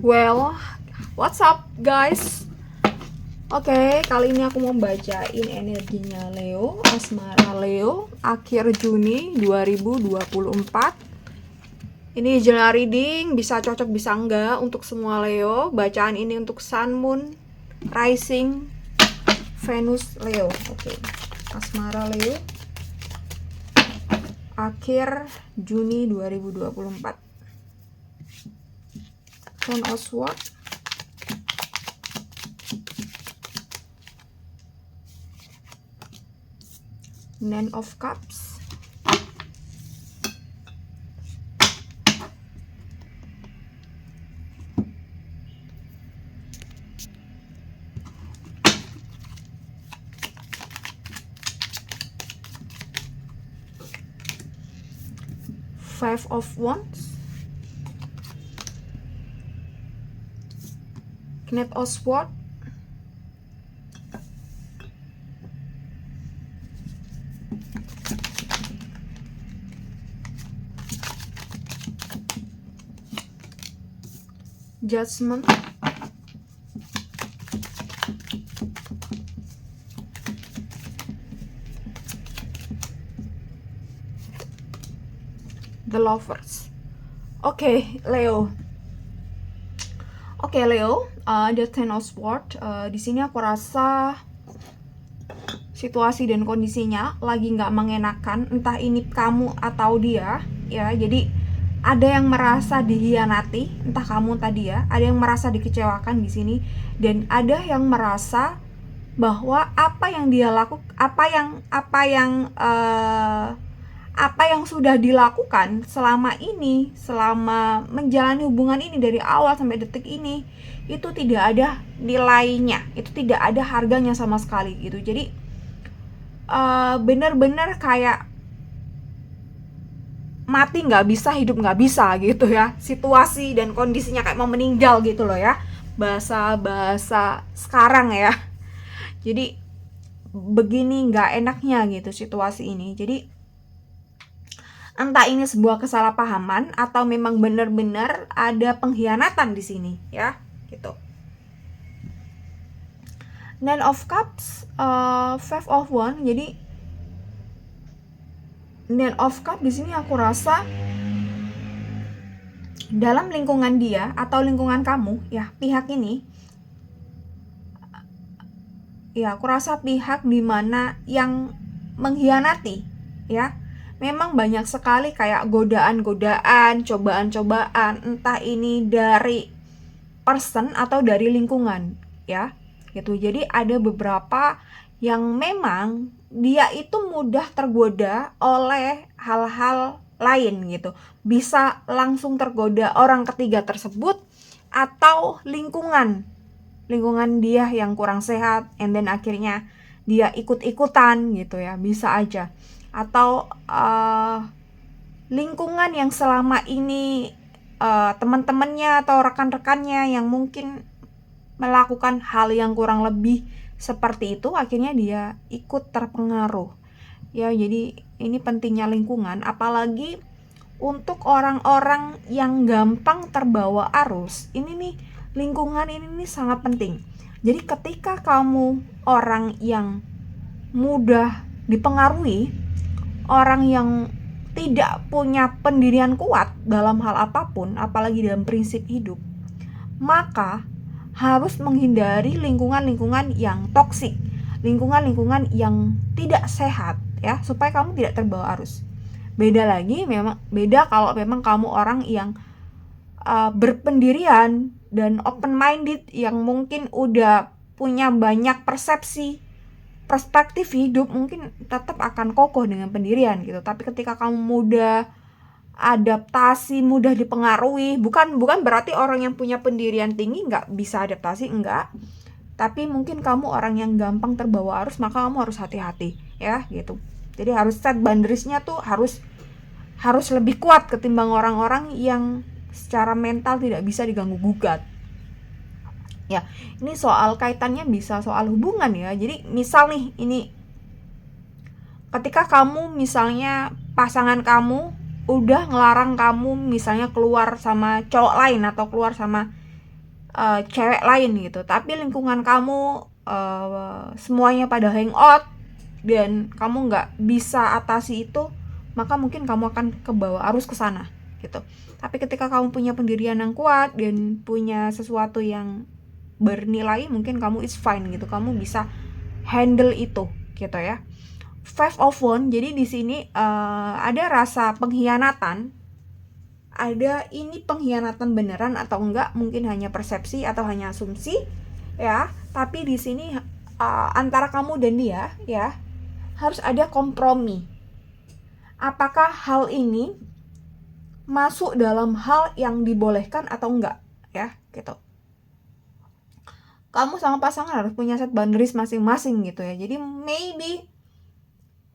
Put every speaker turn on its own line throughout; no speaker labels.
Well, what's up guys? Oke, kali ini aku mau bacain energinya Leo, asmara Leo, akhir Juni 2024. Ini general reading, bisa cocok bisa enggak untuk semua Leo. Bacaan ini untuk Sun, Moon, Rising, Venus Leo. Oke, asmara Leo, akhir Juni 2024. Ten of Swords, Nine of Cups, Five of Wands, Knight of Swords, Judgment, The Lovers. Oke, Leo. The Ten of Swords. Di sini aku rasa situasi dan kondisinya lagi nggak mengenakan, entah ini kamu atau dia, ya. Jadi ada yang merasa dihianati, entah kamu tadi ya. Ada yang merasa dikecewakan di sini, dan ada yang merasa bahwa apa yang sudah dilakukan selama ini, selama menjalani hubungan ini dari awal sampai detik ini, itu tidak ada nilainya, itu tidak ada harganya sama sekali gitu. Jadi bener-bener kayak mati nggak bisa, hidup nggak bisa gitu ya. Situasi dan kondisinya kayak mau meninggal gitu loh ya, bahasa sekarang ya. Jadi begini nggak enaknya gitu situasi ini. Jadi entah ini sebuah kesalahpahaman atau memang benar-benar ada pengkhianatan di sini ya, gitu. Nine of Cups, Five of Wands. Jadi Nine of Cups di sini aku rasa dalam lingkungan dia atau lingkungan kamu ya, pihak ini ya, aku rasa pihak dimana yang mengkhianati ya. Memang banyak sekali kayak godaan-godaan, cobaan-cobaan, entah ini dari person atau dari lingkungan ya, gitu. Jadi ada beberapa yang memang dia itu mudah tergoda oleh hal-hal lain gitu. Bisa langsung tergoda orang ketiga tersebut atau lingkungan dia yang kurang sehat, and then akhirnya dia ikut-ikutan gitu ya, bisa aja. Atau lingkungan yang selama ini teman-temannya atau rekan-rekannya yang mungkin melakukan hal yang kurang lebih seperti itu, akhirnya dia ikut terpengaruh ya. Jadi ini pentingnya lingkungan, apalagi untuk orang-orang yang gampang terbawa arus. Ini nih, lingkungan ini nih sangat penting. Jadi ketika kamu orang yang mudah dipengaruhi, orang yang tidak punya pendirian kuat dalam hal apapun, apalagi dalam prinsip hidup, maka harus menghindari lingkungan-lingkungan yang toksik, lingkungan-lingkungan yang tidak sehat ya, supaya kamu tidak terbawa arus. Beda kalau memang kamu orang yang berpendirian dan open minded, yang mungkin udah punya banyak perspektif hidup, mungkin tetap akan kokoh dengan pendirian gitu. Tapi ketika kamu mudah adaptasi, mudah dipengaruhi, bukan berarti orang yang punya pendirian tinggi nggak bisa adaptasi, enggak. Tapi mungkin kamu orang yang gampang terbawa arus, maka kamu harus hati-hati ya gitu. Jadi harus set boundariesnya tuh harus lebih kuat ketimbang orang-orang yang secara mental tidak bisa diganggu gugat. Ya, ini soal kaitannya bisa soal hubungan ya. Jadi misal nih, ini ketika kamu misalnya pasangan kamu udah ngelarang kamu misalnya keluar sama cowok lain atau keluar sama cewek lain gitu, tapi lingkungan kamu semuanya pada hangout dan kamu nggak bisa atasi itu, maka mungkin kamu akan kebawa arus ke sana gitu. Tapi ketika kamu punya pendirian yang kuat dan punya sesuatu yang bernilai, mungkin kamu is fine gitu, kamu bisa handle itu gitu ya. Five of Wands, jadi di sini ada rasa pengkhianatan. Ada ini pengkhianatan beneran atau enggak, mungkin hanya persepsi atau hanya asumsi ya. Tapi di sini antara kamu dan dia ya harus ada kompromi. Apakah hal ini masuk dalam hal yang dibolehkan atau enggak ya gitu. Kamu sama pasangan harus punya set boundaries masing-masing gitu ya. Jadi maybe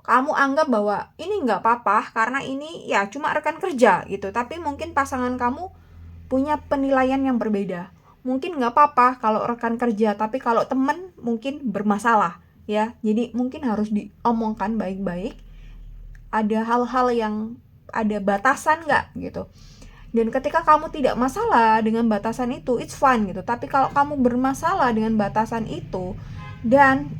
kamu anggap bahwa ini nggak apa-apa karena ini ya cuma rekan kerja gitu, tapi mungkin pasangan kamu punya penilaian yang berbeda. Mungkin nggak apa-apa kalau rekan kerja, tapi kalau temen mungkin bermasalah ya. Jadi mungkin harus diomongkan baik-baik, ada hal-hal yang ada batasan nggak gitu. Dan ketika kamu tidak masalah dengan batasan itu, it's fine gitu. Tapi kalau kamu bermasalah dengan batasan itu dan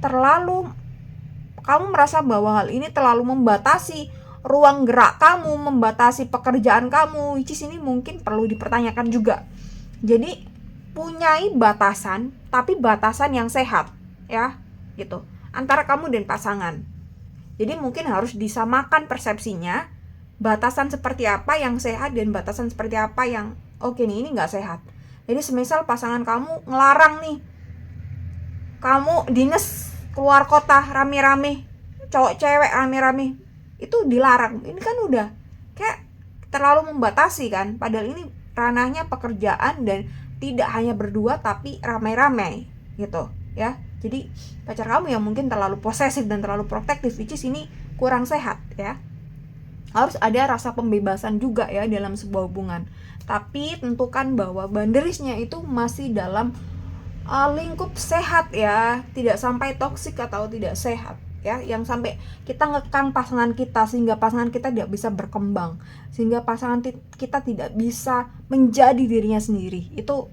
kamu merasa bahwa hal ini terlalu membatasi ruang gerak kamu, membatasi pekerjaan kamu, which is ini mungkin perlu dipertanyakan juga. Jadi punyai batasan, tapi batasan yang sehat ya gitu, antara kamu dan pasangan. Jadi mungkin harus disamakan persepsinya, batasan seperti apa yang sehat dan batasan seperti apa yang oke nih, ini gak sehat. Jadi semisal pasangan kamu ngelarang nih kamu dinas keluar kota rame-rame, cowok cewek rame-rame, itu dilarang. Ini kan udah kayak terlalu membatasi kan, padahal ini ranahnya pekerjaan dan tidak hanya berdua tapi rame-rame gitu ya. Jadi pacar kamu yang mungkin terlalu posesif dan terlalu protektif, which is ini kurang sehat ya. Harus ada rasa pembebasan juga ya dalam sebuah hubungan, tapi tentukan bahwa boundariesnya itu masih dalam lingkup sehat ya, tidak sampai toksik atau tidak sehat ya, yang sampai kita ngekang pasangan kita sehingga pasangan kita tidak bisa berkembang, sehingga pasangan kita tidak bisa menjadi dirinya sendiri. Itu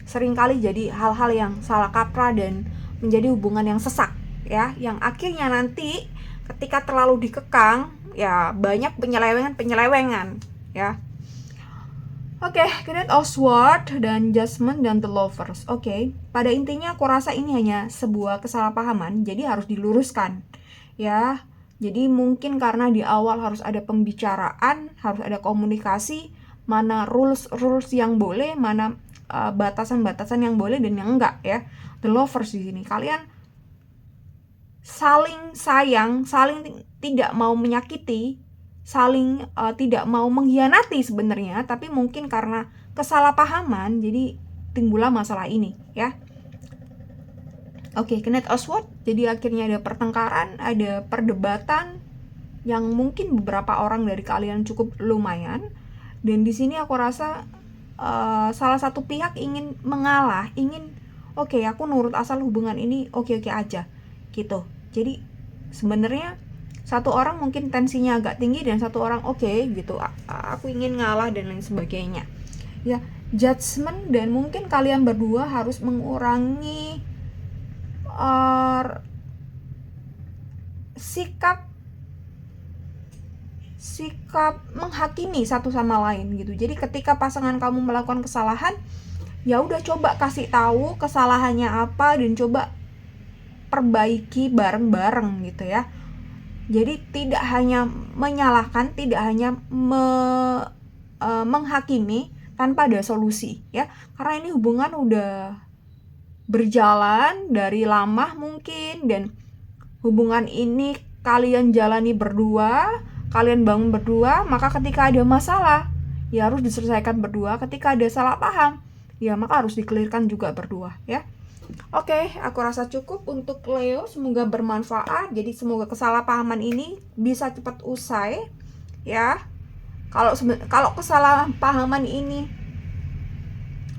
seringkali jadi hal-hal yang salah kaprah dan menjadi hubungan yang sesak ya, yang akhirnya nanti ketika terlalu dikekang ya banyak penyelewengan ya. Oke, Knight of Swords dan Judgment dan The Lovers. Oke, pada intinya aku rasa ini hanya sebuah kesalahpahaman, jadi harus diluruskan ya. Jadi mungkin karena di awal harus ada pembicaraan, harus ada komunikasi, mana rules yang boleh, mana batasan-batasan yang boleh dan yang enggak ya. The Lovers di sini kalian saling sayang, saling tidak mau menyakiti, saling tidak mau mengkhianati sebenarnya, tapi mungkin karena kesalahpahaman jadi timbullah masalah ini ya. Oke, Knight of Swords, jadi akhirnya ada pertengkaran, ada perdebatan yang mungkin beberapa orang dari kalian cukup lumayan. Dan di sini aku rasa salah satu pihak ingin mengalah, ingin oke, aku nurut asal hubungan ini oke-oke aja gitu. Jadi sebenarnya satu orang mungkin tensinya agak tinggi dan satu orang oke gitu, aku ingin ngalah dan lain sebagainya ya. Judgment, dan mungkin kalian berdua harus mengurangi sikap menghakimi satu sama lain gitu. Jadi ketika pasangan kamu melakukan kesalahan, ya udah coba kasih tahu kesalahannya apa dan coba perbaiki bareng-bareng gitu ya. Jadi tidak hanya menyalahkan, tidak hanya menghakimi tanpa ada solusi ya. Karena ini hubungan udah berjalan dari lama mungkin, dan hubungan ini kalian jalani berdua, kalian bangun berdua, maka ketika ada masalah ya harus diselesaikan berdua. Ketika ada salah paham ya maka harus dikelirkan juga berdua ya. Oke, aku rasa cukup untuk Leo, semoga bermanfaat. Jadi semoga kesalahpahaman ini bisa cepat usai ya. Kalau kesalahpahaman ini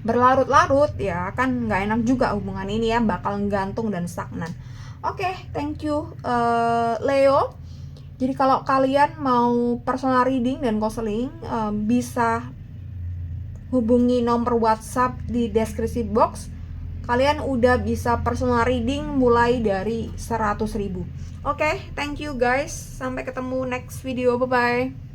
berlarut-larut ya kan nggak enak juga hubungan ini ya, bakal gantung dan stagnan. Oke, thank you Leo. Jadi kalau kalian mau personal reading dan counseling bisa hubungi nomor WhatsApp di deskripsi box. Kalian udah bisa personal reading mulai dari 100.000. Oke, thank you guys. Sampai ketemu next video. Bye-bye.